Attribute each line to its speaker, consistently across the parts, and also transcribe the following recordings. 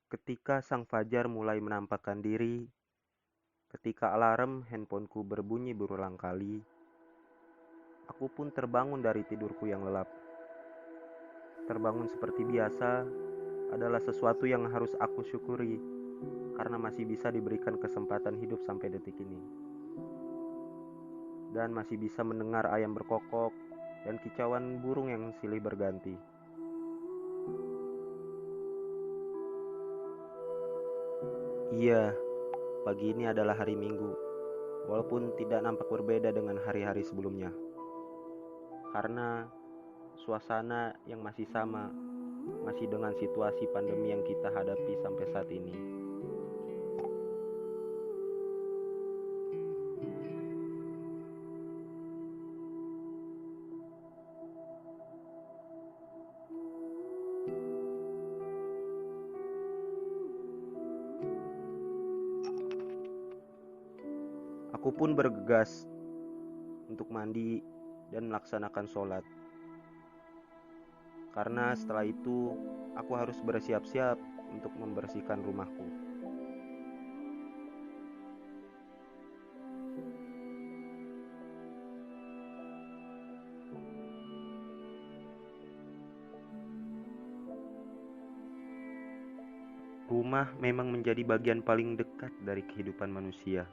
Speaker 1: Ketika sang fajar mulai menampakkan diri, ketika alarm handphoneku berbunyi berulang kali, aku pun terbangun dari tidurku yang lelap. Terbangun seperti biasa adalah sesuatu yang harus aku syukuri karena masih bisa diberikan kesempatan hidup sampai detik ini. Dan masih bisa mendengar ayam berkokok dan kicauan burung yang silih berganti. Iya, pagi ini adalah hari Minggu, walaupun tidak nampak berbeda dengan hari-hari sebelumnya. Karena suasana yang masih sama, masih dengan situasi pandemi yang kita hadapi sampai saat ini. Aku pun bergegas untuk mandi dan melaksanakan sholat. Karena setelah itu, aku harus bersiap-siap untuk membersihkan rumahku. Rumah memang menjadi bagian paling dekat dari kehidupan manusia.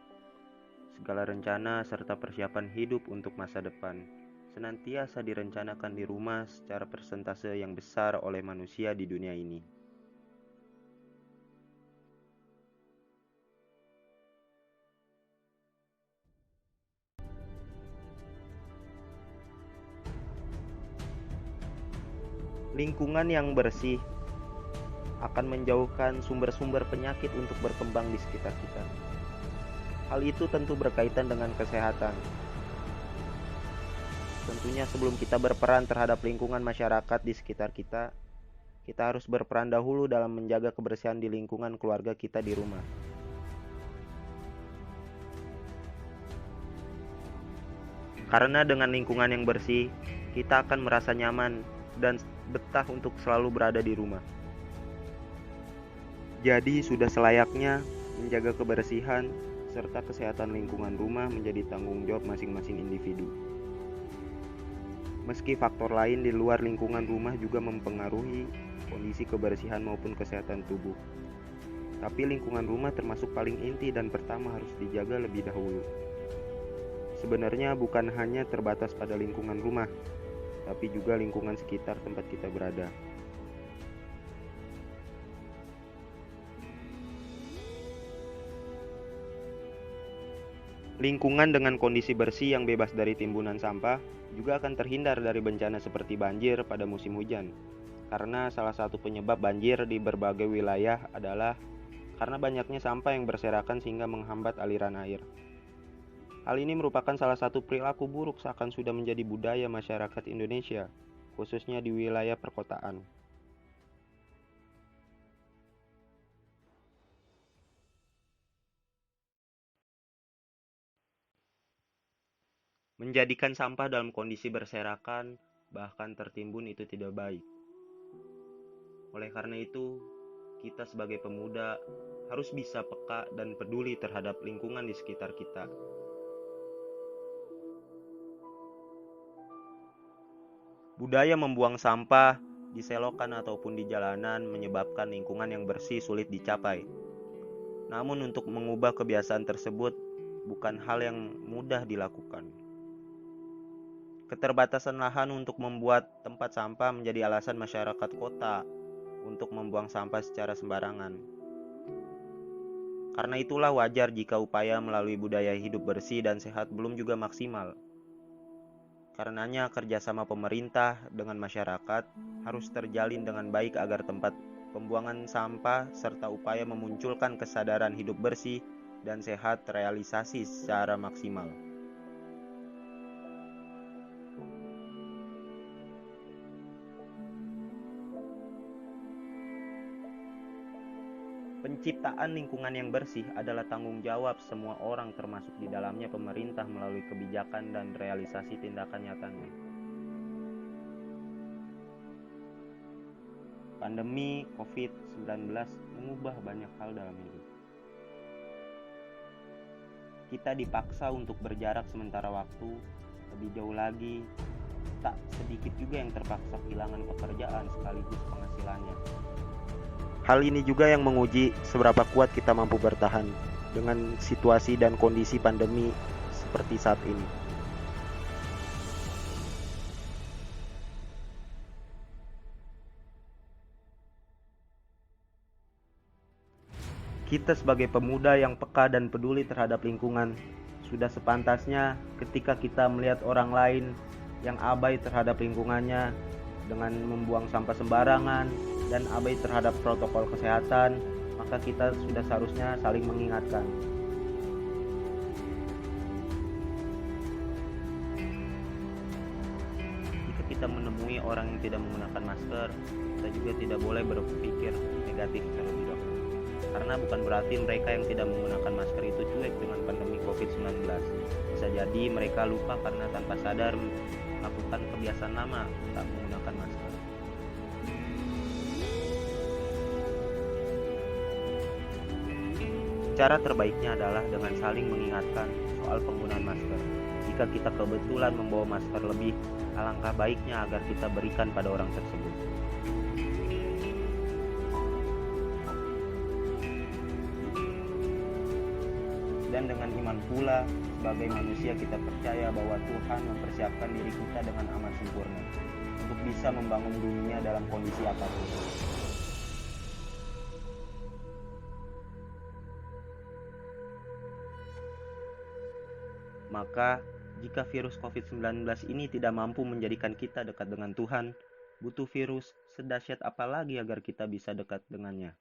Speaker 1: Segala rencana serta persiapan hidup untuk masa depan senantiasa direncanakan di rumah secara persentase yang besar oleh manusia di dunia ini. Lingkungan yang bersih akan menjauhkan sumber-sumber penyakit untuk berkembang di sekitar kita. Hal itu tentu berkaitan dengan kesehatan. Tentunya sebelum kita berperan terhadap lingkungan masyarakat di sekitar kita, kita harus berperan dahulu dalam menjaga kebersihan di lingkungan keluarga kita di rumah. Karena dengan lingkungan yang bersih, kita akan merasa nyaman dan betah untuk selalu berada di rumah. Jadi sudah selayaknya menjaga kebersihan serta kesehatan lingkungan rumah menjadi tanggung jawab masing-masing individu. Meski faktor lain di luar lingkungan rumah juga mempengaruhi kondisi kebersihan maupun kesehatan tubuh. Tapi lingkungan rumah termasuk paling inti dan pertama harus dijaga lebih dahulu. Sebenarnya bukan hanya terbatas pada lingkungan rumah, tapi juga lingkungan sekitar tempat kita berada. Lingkungan dengan kondisi bersih yang bebas dari timbunan sampah juga akan terhindar dari bencana seperti banjir pada musim hujan. Karena salah satu penyebab banjir di berbagai wilayah adalah karena banyaknya sampah yang berserakan sehingga menghambat aliran air. Hal ini merupakan salah satu perilaku buruk seakan sudah menjadi budaya masyarakat Indonesia, khususnya di wilayah perkotaan. Menjadikan sampah dalam kondisi berserakan, bahkan tertimbun itu tidak baik. Oleh karena itu, kita sebagai pemuda harus bisa peka dan peduli terhadap lingkungan di sekitar kita. Budaya membuang sampah di selokan ataupun di jalanan menyebabkan lingkungan yang bersih sulit dicapai. Namun untuk mengubah kebiasaan tersebut bukan hal yang mudah dilakukan. Keterbatasan lahan untuk membuat tempat sampah menjadi alasan masyarakat kota untuk membuang sampah secara sembarangan. Karena itulah wajar jika upaya melalui budaya hidup bersih dan sehat belum juga maksimal. Karenanya kerjasama pemerintah dengan masyarakat harus terjalin dengan baik agar tempat pembuangan sampah serta upaya memunculkan kesadaran hidup bersih dan sehat terrealisasi secara maksimal. Penciptaan lingkungan yang bersih adalah tanggung jawab semua orang termasuk di dalamnya pemerintah melalui kebijakan dan realisasi tindakan nyatanya. Pandemi COVID-19 mengubah banyak hal dalam hidup. Kita dipaksa untuk berjarak sementara waktu. Lebih jauh lagi, tak sedikit juga yang terpaksa kehilangan pekerjaan sekaligus penghasilannya. Hal ini juga yang menguji seberapa kuat kita mampu bertahan dengan situasi dan kondisi pandemi seperti saat ini. Kita sebagai pemuda yang peka dan peduli terhadap lingkungan, sudah sepantasnya ketika kita melihat orang lain yang abai terhadap lingkungannya dengan membuang sampah sembarangan dan abai terhadap protokol kesehatan, maka kita sudah seharusnya saling mengingatkan. Jika kita menemui orang yang tidak menggunakan masker, kita juga tidak boleh berpikir negatif terlebih dahulu. Karena bukan berarti mereka yang tidak menggunakan masker itu cuek dengan pandemi COVID-19. Bisa jadi mereka lupa karena tanpa sadar melakukan kebiasaan lama tak menggunakan masker. Cara terbaiknya adalah dengan saling mengingatkan soal penggunaan masker. Jika kita kebetulan membawa masker lebih, alangkah baiknya agar kita berikan pada orang tersebut. Dan dengan iman pula, sebagai manusia kita percaya bahwa Tuhan mempersiapkan diri kita dengan amat sempurna untuk bisa membangun dunia dalam kondisi apapun. Maka, jika virus COVID-19 ini tidak mampu menjadikan kita dekat dengan Tuhan, butuh virus sedahsyat apa lagi agar kita bisa dekat dengannya?